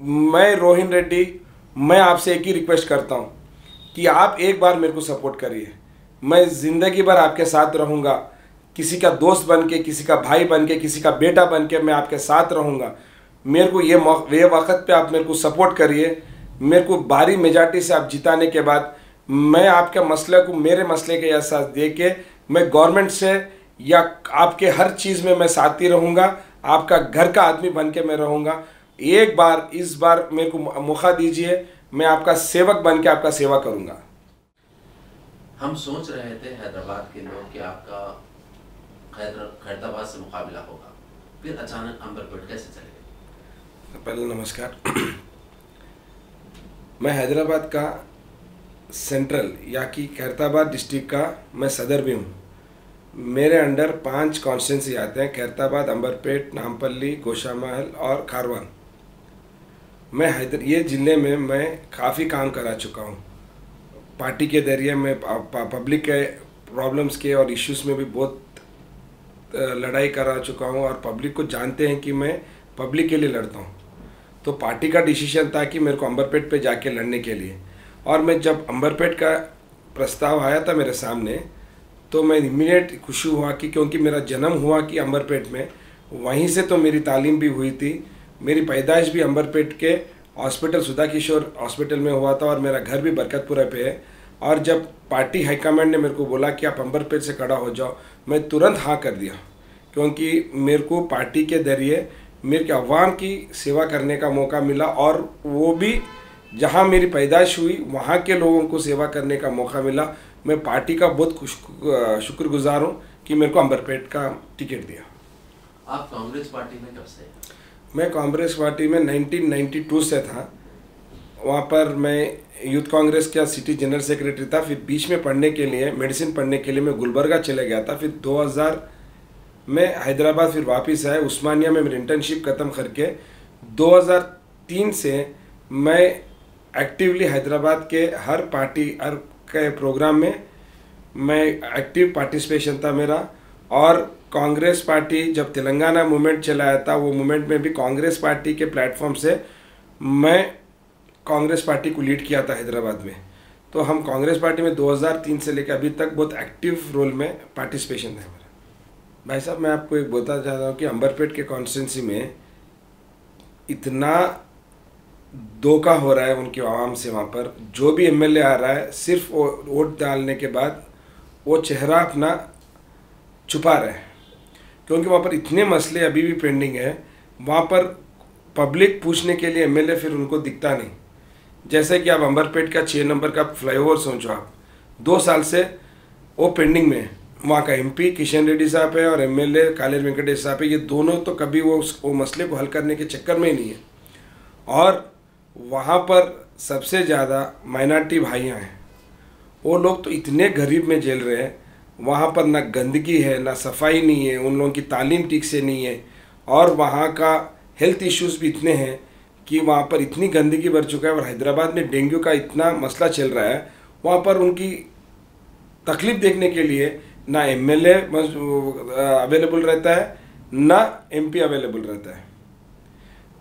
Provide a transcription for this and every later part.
मैं रोहिन रेड्डी, मैं आपसे एक ही रिक्वेस्ट करता हूँ कि आप एक बार मेरे को सपोर्ट करिए। मैं ज़िंदगी भर आपके साथ रहूँगा, किसी का दोस्त बन के, किसी का भाई बन के, किसी का बेटा बन के मैं आपके साथ रहूँगा। मेरे को ये वक्त पे आप मेरे को सपोर्ट करिए। मेरे को भारी मेजॉरिटी से आप जिताने के बाद मैं आपके मसले को मेरे मसले के एहसास दे के मैं गवर्नमेंट से या आपके हर चीज़ में मैं साथी रहूँगा, आपका घर का आदमी बन के मैं रहूँगा। एक बार इस बार मेरे को मौका दीजिए, मैं आपका सेवक बन के आपका सेवा करूँगा। हम सोच रहे थे हैदराबाद के लोग कि आपका खैरताबाद से मुकाबला होगा, फिर अचानक अंबरपेट कैसे चले गए? पहले नमस्कार। मैं हैदराबाद का सेंट्रल या कि खैरताबाद डिस्ट्रिक्ट का मैं सदर भी हूँ। मेरे अंडर 5 कॉन्स्टिट्यूंसी आते हैं: खैरताबाद, अंबरपेट, नामपल्ली, गोशामहल और खारवान। ये ज़िले में मैं काफ़ी काम करा चुका हूँ। पार्टी के जरिए मैं पब्लिक के प्रॉब्लम्स के और इश्यूज़ में भी बहुत लड़ाई करा चुका हूँ और पब्लिक को जानते हैं कि मैं पब्लिक के लिए लड़ता हूँ। तो पार्टी का डिसीजन था कि मेरे को अंबरपेट पे जाके लड़ने के लिए, और मैं जब अंबरपेट का प्रस्ताव आया था मेरे सामने तो मैं इमीडिएट खुशी हुआ कि क्योंकि मेरा जन्म हुआ कि अंबरपेट में, वहीं से तो मेरी तालीम भी हुई थी। मेरी पैदाइश भी अंबरपेट के हॉस्पिटल सुधा किशोर हॉस्पिटल में हुआ था और मेरा घर भी बरकतपुरा पे है। और जब पार्टी हाईकमांड ने मेरे को बोला कि आप अंबरपेट से खड़ा हो जाओ, मैं तुरंत हाँ कर दिया, क्योंकि मेरे को पार्टी के जरिए मेरे के अवाम की सेवा करने का मौका मिला, और वो भी जहाँ मेरी पैदाइश हुई वहाँ के लोगों को सेवा करने का मौका मिला। मैं पार्टी का बहुत शुक्रगुजार हूँ कि मेरे को अंबरपेट का टिकट दिया। आप कांग्रेस पार्टी में कब से? मैं कांग्रेस पार्टी में 1992 से था। वहाँ पर मैं यूथ कांग्रेस का सिटी जनरल सेक्रेटरी था। फिर बीच में पढ़ने के लिए, मेडिसिन पढ़ने के लिए मैं गुलबर्गा चले गया था। फिर 2000 में हैदराबाद फिर वापस आए। उस्मानिया में मेरी इंटर्नशिप ख़त्म करके 2003 से मैं एक्टिवली हैदराबाद के हर पार्टी हर के प्रोग्राम में मैं एक्टिव पार्टिसिपेशन था मेरा। और कांग्रेस पार्टी जब तेलंगाना मूवमेंट चलाया था, वो मूवमेंट में भी कांग्रेस पार्टी के प्लेटफॉर्म से मैं कांग्रेस पार्टी को लीड किया था हैदराबाद में। तो हम कांग्रेस पार्टी में 2003 से लेकर अभी तक बहुत एक्टिव रोल में पार्टिसिपेशन है मेरा। भाई साहब, मैं आपको एक बताना चाहता हूँ कि अंबरपेट के कॉन्स्टिट्यूंसी में इतना धोखा हो रहा है उनकी आवाम से। वहाँ पर जो भी एमएलए आ रहा है, सिर्फ वोट डालने के बाद वो चेहरा अपना छुपा रहे हैं, क्योंकि वहाँ पर इतने मसले अभी भी पेंडिंग है। वहाँ पर पब्लिक पूछने के लिए एमएलए फिर उनको दिखता नहीं। जैसे कि आप अंबरपेट का 6 नंबर का फ्लाईओवर सोचो, आप 2 साल से वो पेंडिंग में है। वहाँ का एमपी किशन रेड्डी साहब है और एमएलए कालेर वेंकटेश साहब है। ये दोनों तो कभी वो मसले को हल करने के चक्कर में ही नहीं है। और वहाँ पर सबसे ज़्यादा माइनॉरिटी भाइयाँ हैं, वो लोग तो इतने गरीब में झेल रहे हैं। वहाँ पर ना गंदगी है, ना सफाई नहीं है, उन लोगों की तालीम ठीक से नहीं है, और वहाँ का हेल्थ इश्यूज़ भी इतने हैं कि वहाँ पर इतनी गंदगी बढ़ चुका है। और हैदराबाद में डेंगू का इतना मसला चल रहा है, वहाँ पर उनकी तकलीफ़ देखने के लिए ना एमएलए अवेलेबल रहता है, ना एमपी अवेलेबल रहता है।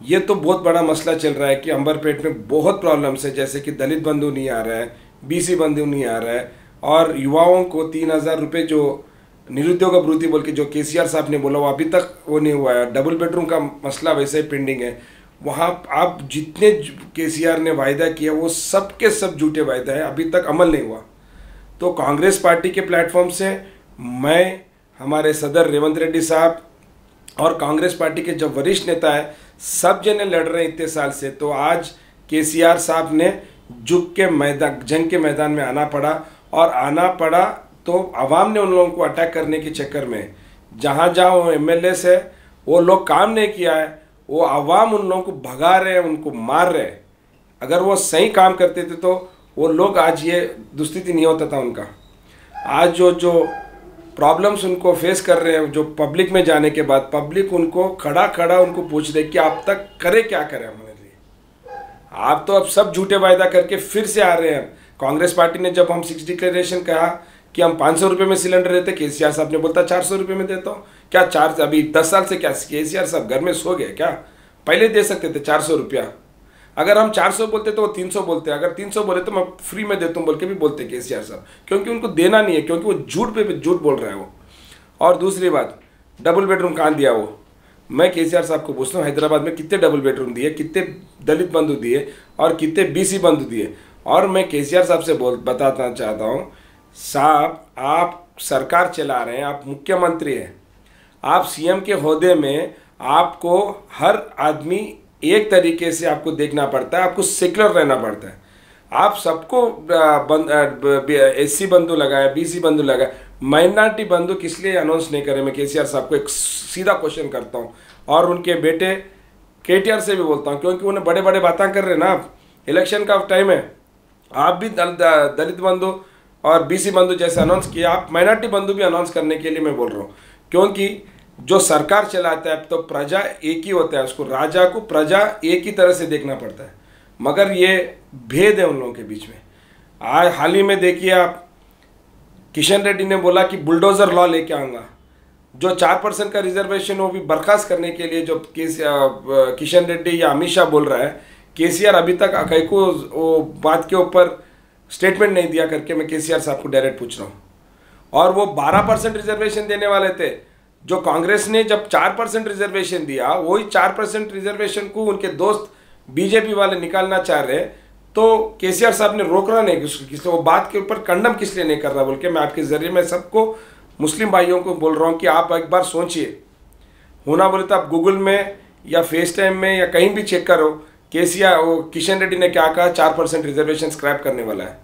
ये तो बहुत बड़ा मसला चल रहा है कि अंबरपेट में बहुत प्रॉब्लम्स है, जैसे कि दलित बंधु नहीं आ रहा है, बीसी बंधु नहीं आ रहा है, और युवाओं को 3000 रुपये जो निरुद्योग भृति बोल के जो केसीआर साहब ने बोला, वो अभी तक वो नहीं हुआ है। डबल बेडरूम का मसला वैसे ही पेंडिंग है। वहाँ आप जितने केसीआर ने वायदा किया वो सब के सब झूठे वायदा है, अभी तक अमल नहीं हुआ। तो कांग्रेस पार्टी के प्लेटफॉर्म से मैं, हमारे सदर रेवंत रेड्डी साहब और कांग्रेस पार्टी के जो वरिष्ठ नेता है, सब जने लड़ रहे हैं इतने साल से। तो आज केसीआर साहब ने झुक के जंग के मैदान में आना पड़ा, और आना पड़ा तो आवाम ने उन लोगों को अटैक करने के चक्कर में जहाँ जहाँ वो एमएलए है वो लोग काम नहीं किया है, वो आवाम उन लोगों को भगा रहे हैं, उनको मार रहे हैं। अगर वो सही काम करते थे तो वो लोग आज ये दुस्थिति नहीं होता था उनका। आज जो प्रॉब्लम्स उनको फेस कर रहे हैं, जो पब्लिक में जाने के बाद पब्लिक उनको खड़ा खड़ा उनको पूछ रहे कि आप तक करे क्या करें हमारे लिए। आप तो अब सब झूठे वायदा करके फिर से आ रहे हैं। कांग्रेस पार्टी ने जब हम 6 डिक्लेरेशन कहा कि हम 500 रुपये में सिलेंडर देते, केसीआर साहब ने बोलता 400 रुपये में देता हूँ। क्या 4 अभी 10 साल से क्या केसीआर साहब घर में सो गए क्या? पहले दे सकते थे 400 रुपया। अगर हम 400 बोलते तो वो 300 बोलते, अगर 300 बोले तो मैं फ्री में देता हूँ बोल के भी बोलते केसीआर साहब, क्योंकि उनको देना नहीं है, क्योंकि वो झूठ पे झूठ बोल रहा है वो। और दूसरी बात, डबल बेडरूम कहाँ दिया वो? मैं केसीआर साहब को पूछता हूँ हैदराबाद में कितने डबल बेडरूम दिए, कितने दलित बंधु दिए और कितने बीसी बंधु दिए? और मैं केसीआर साहब से बताना चाहता हूँ, साहब आप सरकार चला रहे हैं, आप मुख्यमंत्री हैं, आप सीएम के ओहदे में आपको हर आदमी एक तरीके से आपको देखना पड़ता है, आपको सेक्युलर रहना पड़ता है। आप सबको एससी बंधु लगाए, बीसी बंधु लगाए, माइनॉरिटी बंधु किस लिए अनाउंस नहीं करे? मैं केसीआर साहब को एक सीधा क्वेश्चन करता हूँ और उनके बेटे केटीआर से भी बोलता हूँ, क्योंकि उन्हें बड़े बड़े बातें कर रहे हैं ना। आप इलेक्शन का टाइम है, आप भी दलित बंधु और बीसी बंधु जैसे अनाउंस किया, आप माइनॉरिटी बंधु भी अनाउंस करने के लिए मैं बोल रहा हूँ, क्योंकि जो सरकार चलाता है तो प्रजा एक ही होता है, उसको राजा को प्रजा एक ही तरह से देखना पड़ता है, मगर ये भेद है उन लोगों के बीच में। आज हाल ही में देखिए आप, किशन रेड्डी ने बोला कि बुलडोजर लॉ लेके आऊँगा, जो 4% का रिजर्वेशन वो भी बर्खास्त करने के लिए जो किशन रेड्डी या अमित शाह बोल रहा है, केसीआर अभी तक कहीं को वो बात के ऊपर स्टेटमेंट नहीं दिया करके मैं केसीआर साहब को डायरेक्ट पूछ रहा हूँ। और वो 12% रिजर्वेशन देने वाले थे, जो कांग्रेस ने जब 4% रिजर्वेशन दिया, वही 4% रिजर्वेशन को उनके दोस्त बीजेपी वाले निकालना चाह रहे, तो केसीआर साहब ने रोक रहा नहीं किस वो बात के ऊपर कंडम किस लिए नहीं कर रहा बोल के मैं आपके जरिए मैं सबको मुस्लिम भाइयों को बोल रहा हूँ कि आप एक बार सोचिए। होना बोले तो आप गूगल में या फेस टाइम में या कहीं भी चेक करो, केसीआर वो किशन रेड्डी ने क्या कहा, 4% रिजर्वेशन स्क्रैप करने वाला है।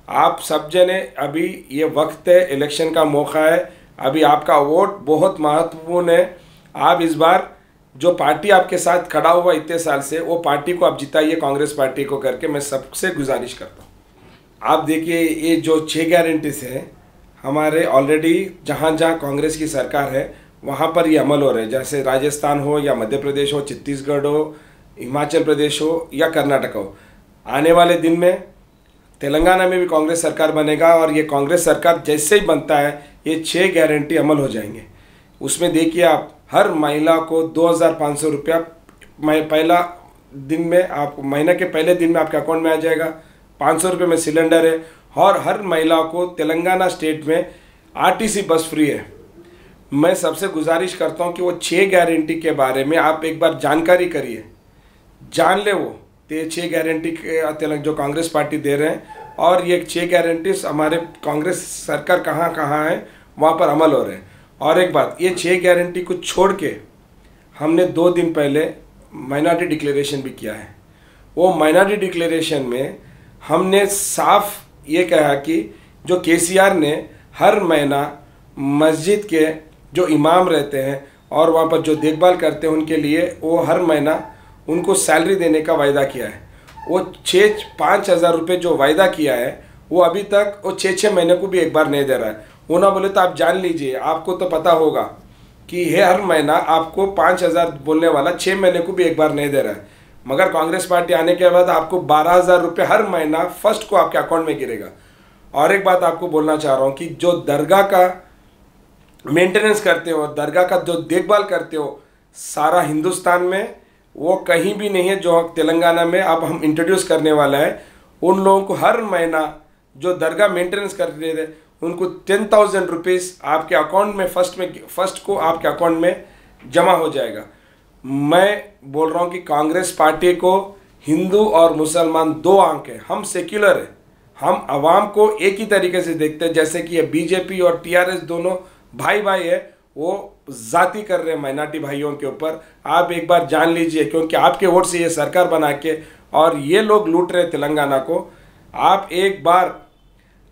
आप सब जने अभी ये वक्त है, इलेक्शन का मौका है, अभी आपका वोट बहुत महत्वपूर्ण है। आप इस बार जो पार्टी आपके साथ खड़ा हुआ इतने साल से, वो पार्टी को आप जिताइए, कांग्रेस पार्टी को करके मैं सबसे गुजारिश करता हूँ। आप देखिए ये जो 6 गारंटीज है हमारे ऑलरेडी जहाँ जहाँ कांग्रेस की सरकार है वहाँ पर ये अमल हो रहे हैं, जैसे राजस्थान हो या मध्य प्रदेश हो, छत्तीसगढ़ हो, हिमाचल प्रदेश हो या कर्नाटक हो। आने वाले दिन में तेलंगाना में भी कांग्रेस सरकार बनेगा और ये कांग्रेस सरकार जैसे ही बनता है ये 6 गारंटी अमल हो जाएंगे। उसमें देखिए आप हर महिला को 2500 रुपया पहला दिन में, आप महीने के पहले दिन में आपके अकाउंट में आ जाएगा। 500 रुपये में सिलेंडर है और हर महिला को तेलंगाना स्टेट में आरटीसी बस फ्री है। मैं सबसे गुजारिश करता हूँ कि वो 6 गारंटी के बारे में आप एक बार जानकारी करिए, जान ले वो 6 गारंटी के जो कांग्रेस पार्टी दे रहे हैं, और ये 6 गारंटीज हमारे कांग्रेस सरकार कहाँ कहाँ है वहाँ पर अमल हो रहे हैं। और एक बात, ये 6 गारंटी को छोड़ के हमने 2 दिन पहले माइनॉरिटी डिक्लेरेशन भी किया है। वो माइनॉरिटी डिक्लेरेशन में हमने साफ ये कहा कि जो केसीआर ने हर महीना मस्जिद के जो इमाम रहते हैं और वहाँ पर जो देखभाल करते हैं उनके लिए वो हर महीना उनको सैलरी देने का वायदा किया है। वो 5 हज़ार रुपये जो वायदा किया है वो अभी तक वो 6 महीने को भी एक बार नहीं दे रहा है। वो ना बोले तो आप जान लीजिए, आपको तो पता होगा कि ये हर महीना आपको 5,000 बोलने वाला 6 महीने को भी एक बार नहीं दे रहा है। मगर कांग्रेस पार्टी आने के बाद आपको 12,000 रुपये हर महीना फर्स्ट को आपके अकाउंट में गिरेगा। और एक बात आपको बोलना चाह रहा हूँ कि जो दरगाह का मेंटेनेंस करते हो, दरगाह का जो देखभाल करते हो, सारा हिंदुस्तान में वो कहीं भी नहीं है जो तेलंगाना में अब हम इंट्रोड्यूस करने वाला है। उन लोगों को हर महीना जो दरगाह मेंटेनेंस करते थे उनको 10,000 रुपीज़ आपके अकाउंट में फर्स्ट को आपके अकाउंट में जमा हो जाएगा। मैं बोल रहा हूँ कि कांग्रेस पार्टी को हिंदू और मुसलमान 2 आंख है, हम सेक्युलर है, हम आवाम को एक ही तरीके से देखते हैं। जैसे कि ये बीजेपी और टीआरएस दोनों भाई भाई है, वो जाति कर रहे हैं माइनॉरिटी भाइयों के ऊपर। आप एक बार जान लीजिए, क्योंकि आपके वोट से ये सरकार बना के और ये लोग लूट रहे तेलंगाना को। आप एक बार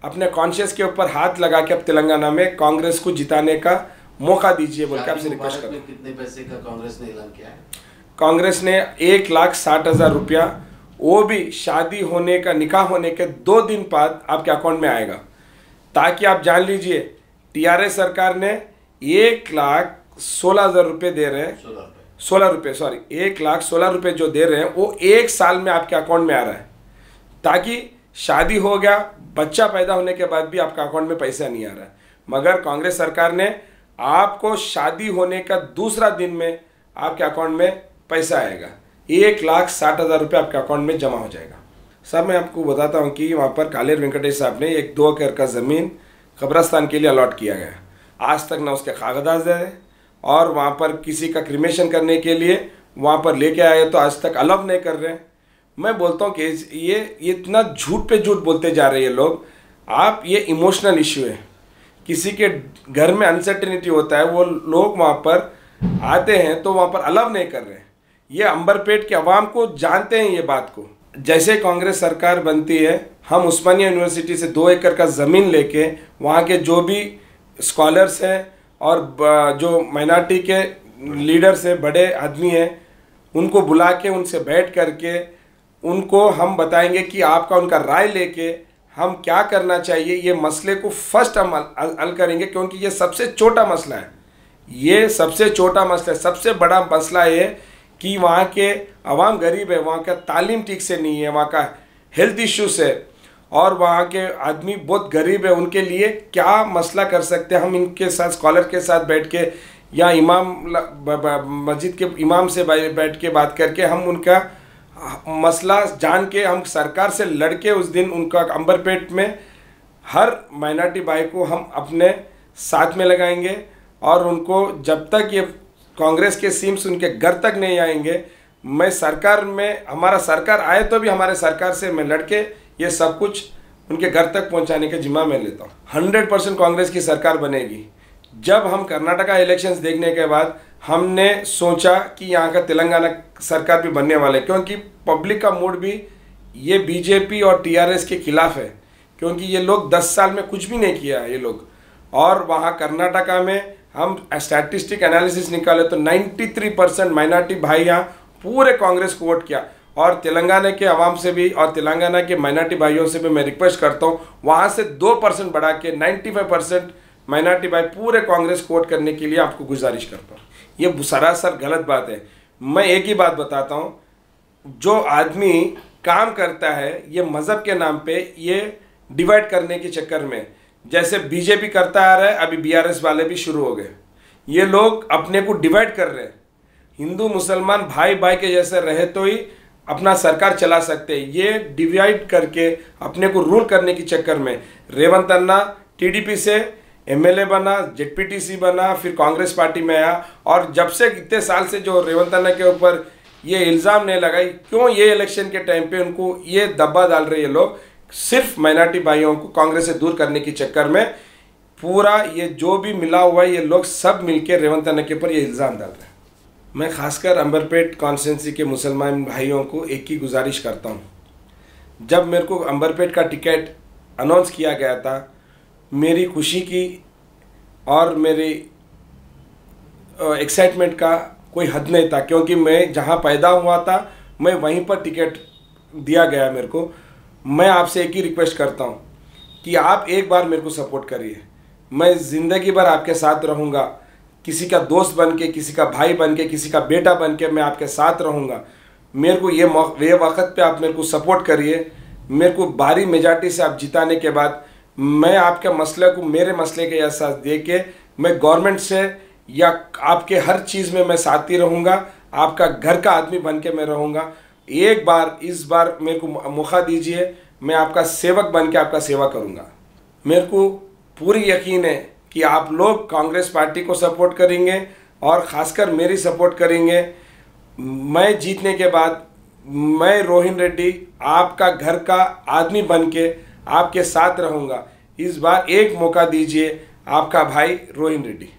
अपने कॉन्शियस के ऊपर हाथ लगा के अब तेलंगाना में कांग्रेस को जिताने का मौका दीजिए बोल के आपसे रिक्वेस्ट करता हूं। कितने पैसे का कांग्रेस ने ऐलान किया है? कांग्रेस ने 1,60,000 रुपया, वो भी शादी होने का, निकाह होने के 2 दिन बाद आपके अकाउंट में आएगा। ताकि आप जान लीजिए टीआरएस सरकार ने 1,16,000 रुपये दे रहे हैं, 16 रुपये सॉरी 1,16,000 रुपये जो दे रहे हैं वो 1 साल में आपके अकाउंट में आ रहा है। ताकि शादी हो गया, बच्चा पैदा होने के बाद भी आपका अकाउंट में पैसा नहीं आ रहा है। मगर कांग्रेस सरकार ने आपको शादी होने का दूसरा दिन में आपके अकाउंट में पैसा आएगा। 1,60,000 रुपये आपके अकाउंट में जमा हो जाएगा। सर मैं आपको बताता हूँ कि वहाँ पर कालेर वेंकटेश साहब ने एक 2 एकड़ का ज़मीन कब्रस्तान के लिए अलॉट किया गया। आज तक ना उसके कागजात है, और वहाँ पर किसी का क्रिमेशन करने के लिए वहाँ पर लेके आए तो आज तक अलाउ नहीं कर रहे हैं। मैं बोलता हूँ कि ये इतना झूठ पे झूठ बोलते जा रहे हैं लोग। आप ये इमोशनल इश्यू है, किसी के घर में अनसर्टेनिटी होता है, वो लोग वहाँ पर आते हैं तो वहाँ पर अलाउ नहीं कर रहे हैं। ये अंबरपेट के अवाम को जानते हैं ये बात को। जैसे कांग्रेस सरकार बनती है, हम उस्मानिया यूनिवर्सिटी से 2 एकड़ का ज़मीन लेके वहाँ के जो भी स्कॉलर्स हैं और जो माइनॉरिटी के लीडर्स हैं, बड़े आदमी हैं, उनको बुला के उनसे बैठ करके उनको हम बताएंगे कि आपका उनका राय लेके हम क्या करना चाहिए। ये मसले को फर्स्ट हम हल करेंगे, क्योंकि ये सबसे छोटा मसला है। ये सबसे छोटा मसला है। सबसे बड़ा मसला ये कि वहाँ के अवाम गरीब है, वहाँ का तालीम ठीक से नहीं है, वहाँ का हेल्थ इश्यूज है, और वहाँ के आदमी बहुत गरीब है। उनके लिए क्या मसला कर सकते हैं हम इनके साथ, स्कॉलर के साथ बैठ के या इमाम मस्जिद के इमाम से बैठ के बात करके हम उनका मसला जान के हम सरकार से लड़के उस दिन उनका अंबरपेट में हर माइनॉरिटी भाई को हम अपने साथ में लगाएंगे। और उनको जब तक ये कांग्रेस के सीम्स उनके घर तक नहीं आएंगे, मैं सरकार में, हमारा सरकार आए तो भी हमारे सरकार से मैं लड़के ये सब कुछ उनके घर तक पहुंचाने का जिम्मा मैं लेता हूँ। 100% कांग्रेस की सरकार बनेगी। जब हम कर्नाटका इलेक्शंस देखने के बाद हमने सोचा कि यहाँ का तेलंगाना सरकार भी बनने वाले, क्योंकि पब्लिक का मूड भी ये बीजेपी और टीआरएस के खिलाफ है, क्योंकि ये लोग 10 साल में कुछ भी नहीं किया है ये लोग। और वहाँ कर्नाटका में हम स्टैटिस्टिक एनालिसिस निकाले तो 93% माइनॉरिटी भाई यहाँ पूरे कांग्रेस को वोट किया। और तेलंगाना के अवाम से भी और तेलंगाना के माइनॉरिटी भाइयों से भी मैं रिक्वेस्ट करता हूँ, वहाँ से 2% बढ़ा के 95% माइनॉरिटी भाई पूरे कांग्रेस को वोट करने के लिए आपको गुजारिश करता हूँ। ये सरासर गलत बात है। मैं एक ही बात बताता हूँ, जो आदमी काम करता है ये मज़हब के नाम पे ये डिवाइड करने के चक्कर में, जैसे बीजेपी करता आ रहा है, अभी बीआरएस वाले भी शुरू हो गए। ये लोग अपने को डिवाइड कर रहे हैं। हिंदू मुसलमान भाई भाई के जैसे रहे तो ही अपना सरकार चला सकते हैं। ये डिवाइड करके अपने को रूल करने के चक्कर में रेवंत अन्ना टीडीपी से एमएलए बना, जेडपीटीसी बना, फिर कांग्रेस पार्टी में आया। और जब से इतने साल से जो रेवंत अन्ना के ऊपर ये इल्ज़ाम नहीं लगाई, क्यों ये इलेक्शन के टाइम पे उनको ये दब्बा डाल रहे हैं लोग, सिर्फ माइनॉरिटी भाइयों को कांग्रेस से दूर करने के चक्कर में पूरा ये जो भी मिला हुआ है ये लोग सब मिलकर रेवंत अन्ना के ऊपर ये इल्ज़ाम डाल रहे हैं। मैं खासकर अंबरपेट कॉन्स्टिट्यूंसी के मुसलमान भाइयों को एक ही गुजारिश करता हूँ, जब मेरे को अंबरपेट का टिकट अनाउंस किया गया था, मेरी खुशी की और मेरी एक्साइटमेंट का कोई हद नहीं था, क्योंकि मैं जहाँ पैदा हुआ था मैं वहीं पर टिकट दिया गया मेरे को। मैं आपसे एक ही रिक्वेस्ट करता हूँ कि आप एक बार मेरे को सपोर्ट करिए। मैं ज़िंदगी भर आपके साथ रहूँगा, किसी का दोस्त बन के, किसी का भाई बन के, किसी का बेटा बन के मैं आपके साथ रहूँगा। मेरे को ये वक्त पे आप मेरे को सपोर्ट करिए। मेरे को भारी मेजॉरिटी से आप जिताने के बाद मैं आपके मसले को मेरे मसले के एहसास दे के मैं गवर्नमेंट से या आपके हर चीज़ में मैं साथी रहूँगा, आपका घर का आदमी बन के मैं रहूँगा। एक बार इस बार मेरे को मौका दीजिए, मैं आपका सेवक बन के आपका सेवा करूँगा। मेरे को पूरी यकीन है कि आप लोग कांग्रेस पार्टी को सपोर्ट करेंगे और ख़ासकर मेरी सपोर्ट करेंगे। मैं जीतने के बाद मैं रोहिन रेड्डी आपका घर का आदमी बन के आपके साथ रहूँगा। इस बार एक मौका दीजिए, आपका भाई रोहिन रेड्डी।